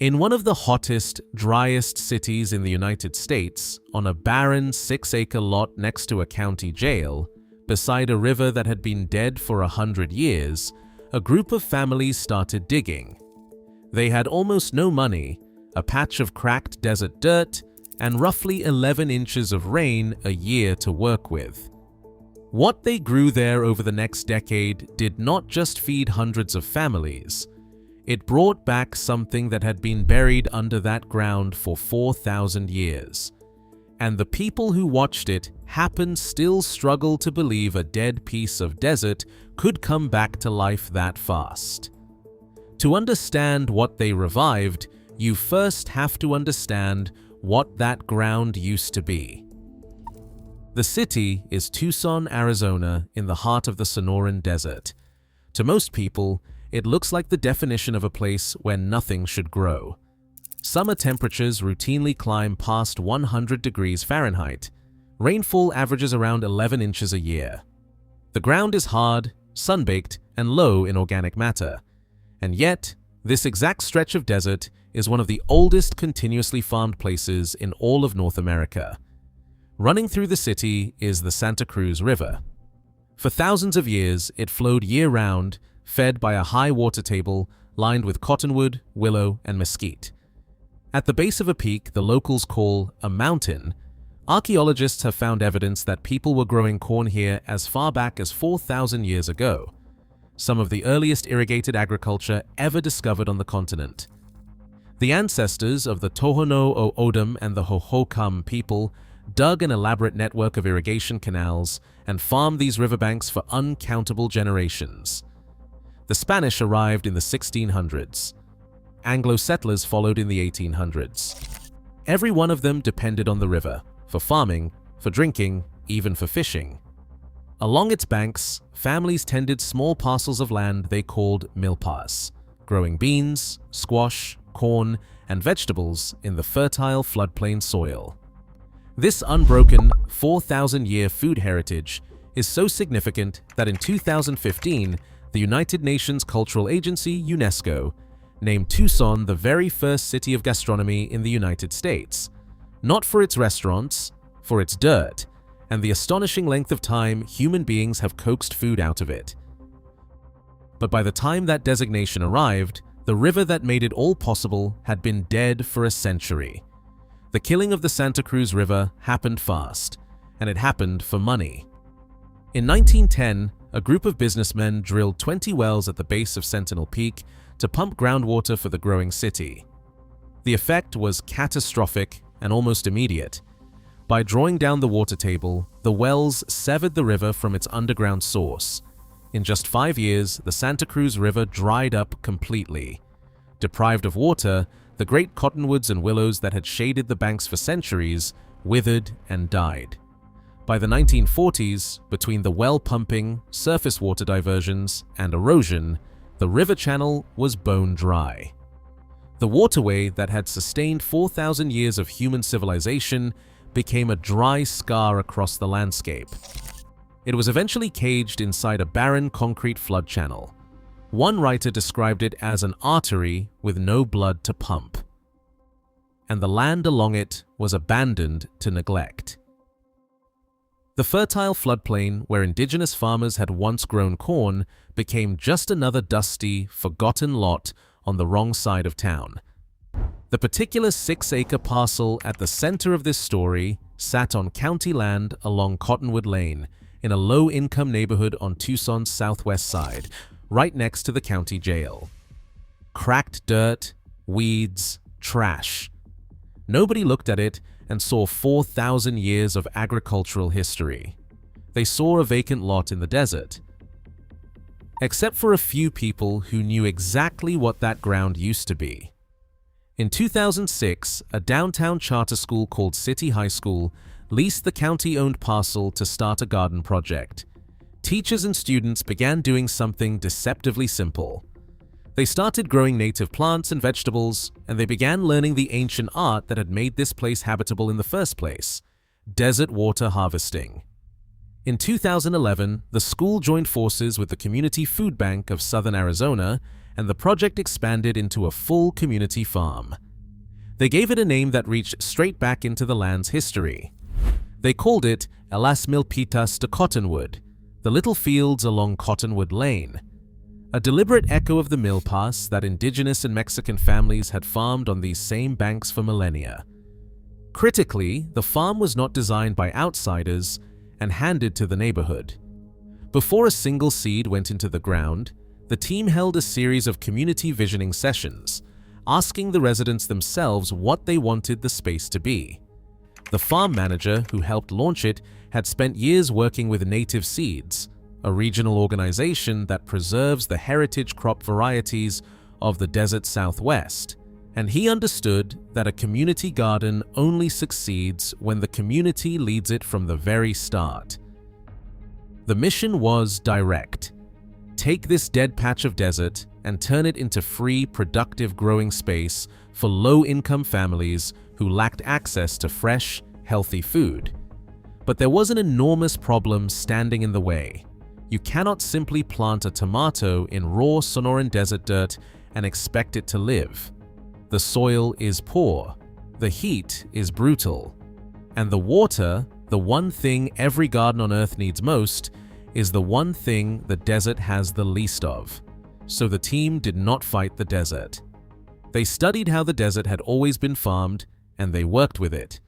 In one of the hottest, driest cities in the United States, on a barren 6-acre lot next to a county jail, beside a river that had been dead for 100 years, a group of families started digging. They had almost no money, a patch of cracked desert dirt, and roughly 11 inches of rain a year to work with. What they grew there over the next decade did not just feed hundreds of families. It brought back something that had been buried under that ground for 4,000 years. And the people who watched it happened still struggle to believe a dead piece of desert could come back to life that fast. To understand what they revived, you first have to understand what that ground used to be. The city is Tucson, Arizona, in the heart of the Sonoran Desert. To most people, it looks like the definition of a place where nothing should grow. Summer temperatures routinely climb past 100 degrees Fahrenheit. Rainfall averages around 11 inches a year. The ground is hard, sun-baked, and low in organic matter. And yet, this exact stretch of desert is one of the oldest continuously farmed places in all of North America. Running through the city is the Santa Cruz River. For thousands of years, it flowed year-round, fed by a high water table lined with cottonwood, willow, and mesquite. At the base of a peak the locals call a mountain, archaeologists have found evidence that people were growing corn here as far back as 4,000 years ago, some of the earliest irrigated agriculture ever discovered on the continent. The ancestors of the Tohono O'odham and the Hohokam people dug an elaborate network of irrigation canals and farmed these riverbanks for uncountable generations. The Spanish arrived in the 1600s. Anglo settlers followed in the 1800s. Every one of them depended on the river, for farming, for drinking, even for fishing. Along its banks, families tended small parcels of land they called milpas, growing beans, squash, corn, and vegetables in the fertile floodplain soil. This unbroken 4,000-year food heritage is so significant that in 2015, the United Nations Cultural Agency, UNESCO, named Tucson the very first city of gastronomy in the United States, not for its restaurants, for its dirt, and the astonishing length of time human beings have coaxed food out of it. But by the time that designation arrived, the river that made it all possible had been dead for a century. The killing of the Santa Cruz River happened fast, and it happened for money. In 1910, a group of businessmen drilled 20 wells at the base of Sentinel Peak to pump groundwater for the growing city. The effect was catastrophic and almost immediate. By drawing down the water table, the wells severed the river from its underground source. In just 5 years, the Santa Cruz River dried up completely. Deprived of water, the great cottonwoods and willows that had shaded the banks for centuries withered and died. By the 1940s, between the well pumping, surface water diversions, and erosion, the river channel was bone dry. The waterway that had sustained 4,000 years of human civilization became a dry scar across the landscape. It was eventually caged inside a barren concrete flood channel. One writer described it as an artery with no blood to pump. And the land along it was abandoned to neglect. The fertile floodplain where indigenous farmers had once grown corn became just another dusty, forgotten lot on the wrong side of town. The particular 6-acre parcel at the center of this story sat on county land along Cottonwood Lane in a low-income neighborhood on Tucson's southwest side, right next to the county jail. Cracked dirt, weeds, trash. Nobody looked at it and saw 4,000 years of agricultural history. They saw a vacant lot in the desert. Except for a few people who knew exactly what that ground used to be. In 2006, a downtown charter school called City High School leased the county-owned parcel to start a garden project. Teachers and students began doing something deceptively simple. They started growing native plants and vegetables, and they began learning the ancient art that had made this place habitable in the first place: desert water harvesting. In 2011, the school joined forces with the Community Food Bank of Southern Arizona and the project expanded into a full community farm. They gave it a name that reached straight back into the land's history. They called it Las Milpitas de Cottonwood, the little fields along Cottonwood Lane, a deliberate echo of the milpas that indigenous and Mexican families had farmed on these same banks for millennia. Critically, the farm was not designed by outsiders and handed to the neighborhood. Before a single seed went into the ground, the team held a series of community visioning sessions, asking the residents themselves what they wanted the space to be. The farm manager who helped launch it had spent years working with Native Seeds, a regional organization that preserves the heritage crop varieties of the desert Southwest, and he understood that a community garden only succeeds when the community leads it from the very start. The mission was direct. Take this dead patch of desert and turn it into free, productive growing space for low-income families who lacked access to fresh, healthy food. But there was an enormous problem standing in the way. You cannot simply plant a tomato in raw Sonoran desert dirt and expect it to live. The soil is poor, the heat is brutal, and the water, the one thing every garden on Earth needs most, is the one thing the desert has the least of. So the team did not fight the desert. They studied how the desert had always been farmed, and they worked with it.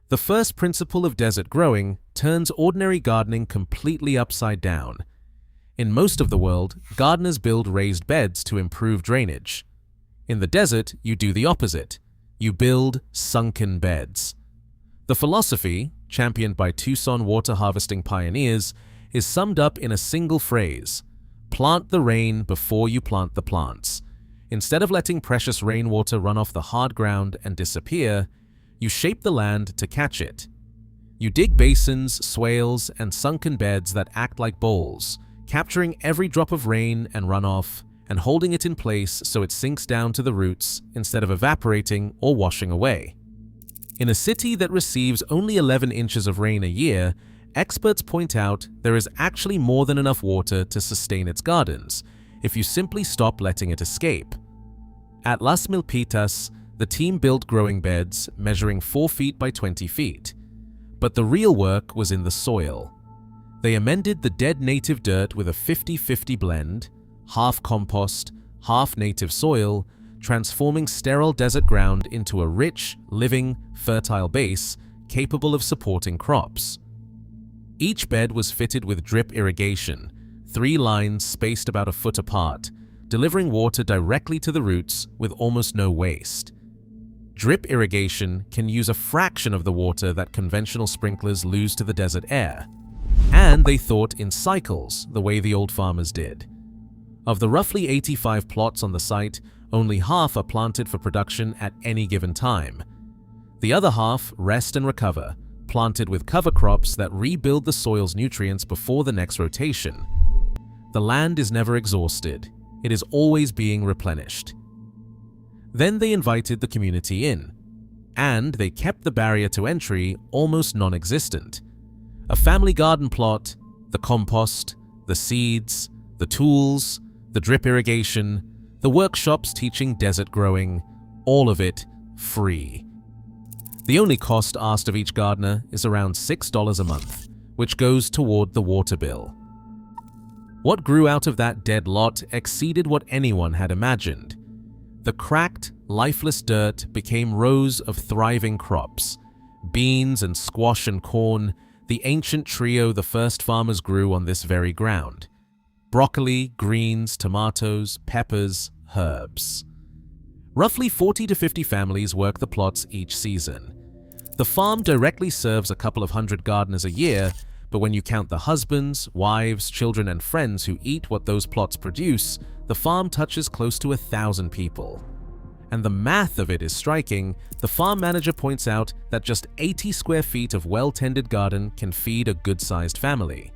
The first principle of desert growing turns ordinary gardening completely upside down. In most of the world, gardeners build raised beds to improve drainage. In the desert, you do the opposite. You build sunken beds. The philosophy, championed by Tucson water harvesting pioneers, is summed up in a single phrase: plant the rain before you plant the plants. Instead of letting precious rainwater run off the hard ground and disappear, you shape the land to catch it. You dig basins, swales, and sunken beds that act like bowls, capturing every drop of rain and runoff, and holding it in place so it sinks down to the roots instead of evaporating or washing away. In a city that receives only 11 inches of rain a year, experts point out there is actually more than enough water to sustain its gardens if you simply stop letting it escape. At Las Milpitas, the team built growing beds measuring 4 feet by 20 feet. But the real work was in the soil. They amended the dead native dirt with a 50-50 blend, half compost, half native soil, transforming sterile desert ground into a rich, living, fertile base capable of supporting crops. Each bed was fitted with drip irrigation, 3 lines spaced about a foot apart, delivering water directly to the roots with almost no waste. Drip irrigation can use a fraction of the water that conventional sprinklers lose to the desert air. And they thought in cycles, the way the old farmers did. Of the roughly 85 plots on the site, only half are planted for production at any given time. The other half rest and recover, planted with cover crops that rebuild the soil's nutrients before the next rotation. The land is never exhausted. It is always being replenished. Then they invited the community in, and they kept the barrier to entry almost non-existent. A family garden plot, the compost, the seeds, the tools, the drip irrigation, the workshops teaching desert growing, all of it free. The only cost asked of each gardener is around $6 a month, which goes toward the water bill. What grew out of that dead lot exceeded what anyone had imagined. The cracked, lifeless dirt became rows of thriving crops. Beans and squash and corn, the ancient trio the first farmers grew on this very ground. Broccoli, greens, tomatoes, peppers, herbs. Roughly 40 to 50 families work the plots each season. The farm directly serves a couple of hundred gardeners a year, but when you count the husbands, wives, children, and friends who eat what those plots produce, the farm touches close to 1,000 people. And the math of it is striking. The farm manager points out that just 80 square feet of well-tended garden can feed a good-sized family.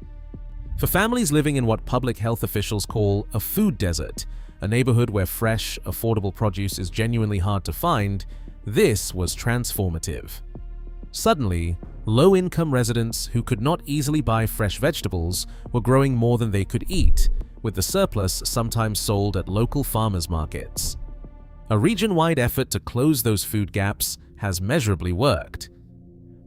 For families living in what public health officials call a food desert, a neighborhood where fresh, affordable produce is genuinely hard to find, this was transformative. Suddenly, low-income residents who could not easily buy fresh vegetables were growing more than they could eat, with the surplus sometimes sold at local farmers markets. A region-wide effort to close those food gaps has measurably worked.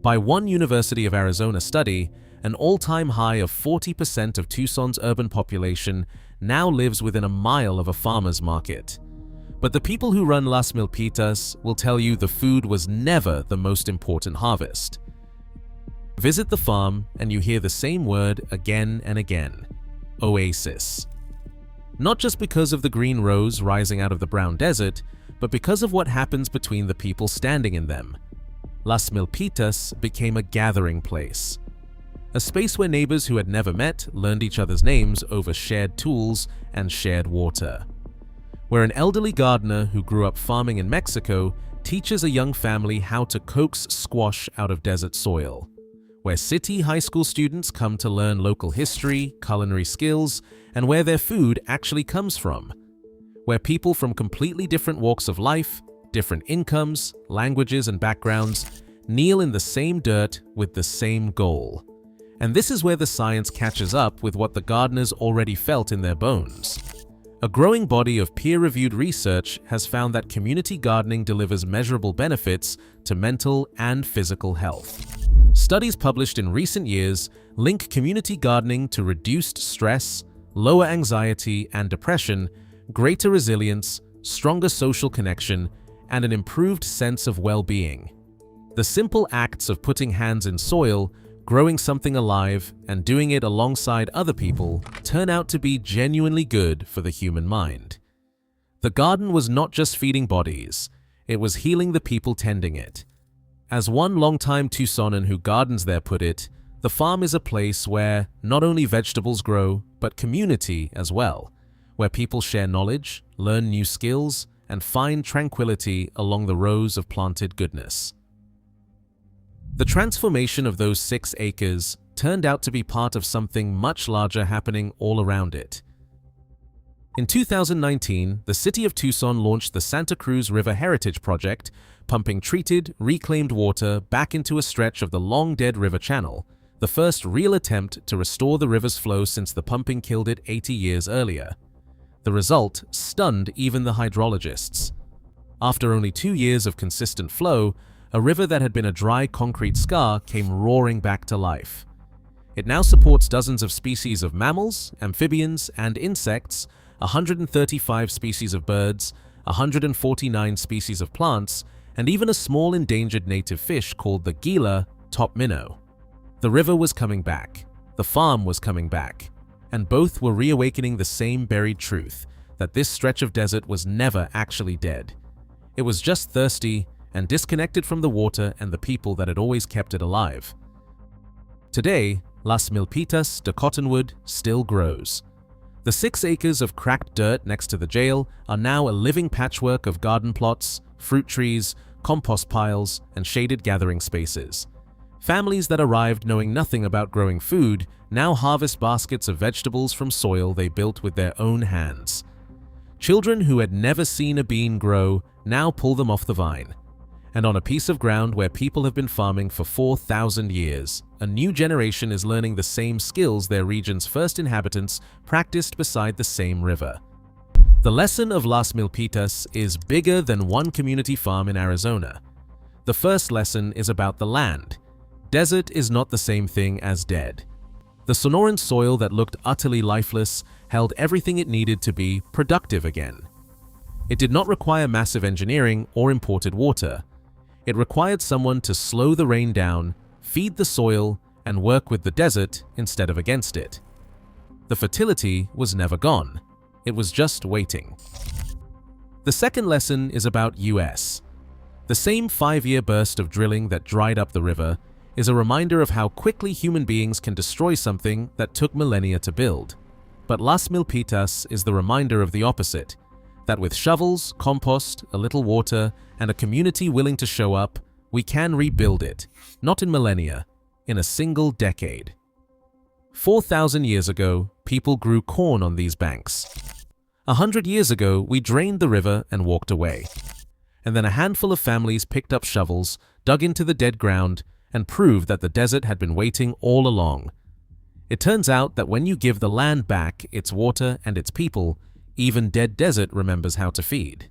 By one University of Arizona study, an all-time high of 40% of Tucson's urban population now lives within a mile of a farmer's market. But the people who run Las Milpitas will tell you the food was never the most important harvest. Visit the farm and you hear the same word again and again: Oasis. Not just because of the green rows rising out of the brown desert, but because of what happens between the people standing in them. Las Milpitas became a gathering place. A space where neighbors who had never met learned each other's names over shared tools and shared water. Where an elderly gardener who grew up farming in Mexico teaches a young family how to coax squash out of desert soil. Where city high school students come to learn local history, culinary skills, and where their food actually comes from. Where people from completely different walks of life, different incomes, languages, and backgrounds kneel in the same dirt with the same goal. And this is where the science catches up with what the gardeners already felt in their bones. A growing body of peer-reviewed research has found that community gardening delivers measurable benefits to mental and physical health. Studies published in recent years link community gardening to reduced stress, lower anxiety and depression, greater resilience, stronger social connection, and an improved sense of well-being. The simple acts of putting hands in soil, growing something alive, and doing it alongside other people turn out to be genuinely good for the human mind. The garden was not just feeding bodies, it was healing the people tending it. As one longtime Tucsonan who gardens there put it, the farm is a place where not only vegetables grow, but community as well, where people share knowledge, learn new skills, and find tranquility along the rows of planted goodness. The transformation of those 6 acres turned out to be part of something much larger happening all around it. In 2019, the city of Tucson launched the Santa Cruz River Heritage Project, pumping treated, reclaimed water back into a stretch of the long-dead river channel, the first real attempt to restore the river's flow since the pumping killed it 80 years earlier. The result stunned even the hydrologists. After only 2 years of consistent flow, a river that had been a dry concrete scar came roaring back to life. It now supports dozens of species of mammals, amphibians, and insects, 135 species of birds, 149 species of plants, and even a small endangered native fish called the Gila top minnow. The river was coming back. The farm was coming back. And both were reawakening the same buried truth, that this stretch of desert was never actually dead. It was just thirsty and disconnected from the water and the people that had always kept it alive. Today, Las Milpitas de Cottonwood still grows. The 6 acres of cracked dirt next to the jail are now a living patchwork of garden plots, fruit trees, compost piles, and shaded gathering spaces. Families that arrived knowing nothing about growing food now harvest baskets of vegetables from soil they built with their own hands. Children who had never seen a bean grow now pull them off the vine. And on a piece of ground where people have been farming for 4,000 years, a new generation is learning the same skills their region's first inhabitants practiced beside the same river. The lesson of Las Milpitas is bigger than one community farm in Arizona. The first lesson is about the land. Desert is not the same thing as dead. The Sonoran soil that looked utterly lifeless held everything it needed to be productive again. It did not require massive engineering or imported water. It required someone to slow the rain down, feed the soil, and work with the desert instead of against it. The fertility was never gone. It was just waiting. The second lesson is about US. The same 5-year burst of drilling that dried up the river is a reminder of how quickly human beings can destroy something that took millennia to build. But Las Milpitas is the reminder of the opposite, that with shovels, compost, a little water, and a community willing to show up, we can rebuild it, not in millennia, in a single decade. 4,000 years ago, people grew corn on these banks. 100 years ago, we drained the river and walked away. And then a handful of families picked up shovels, dug into the dead ground, and proved that the desert had been waiting all along. It turns out that when you give the land back its water and its people, even dead desert remembers how to feed.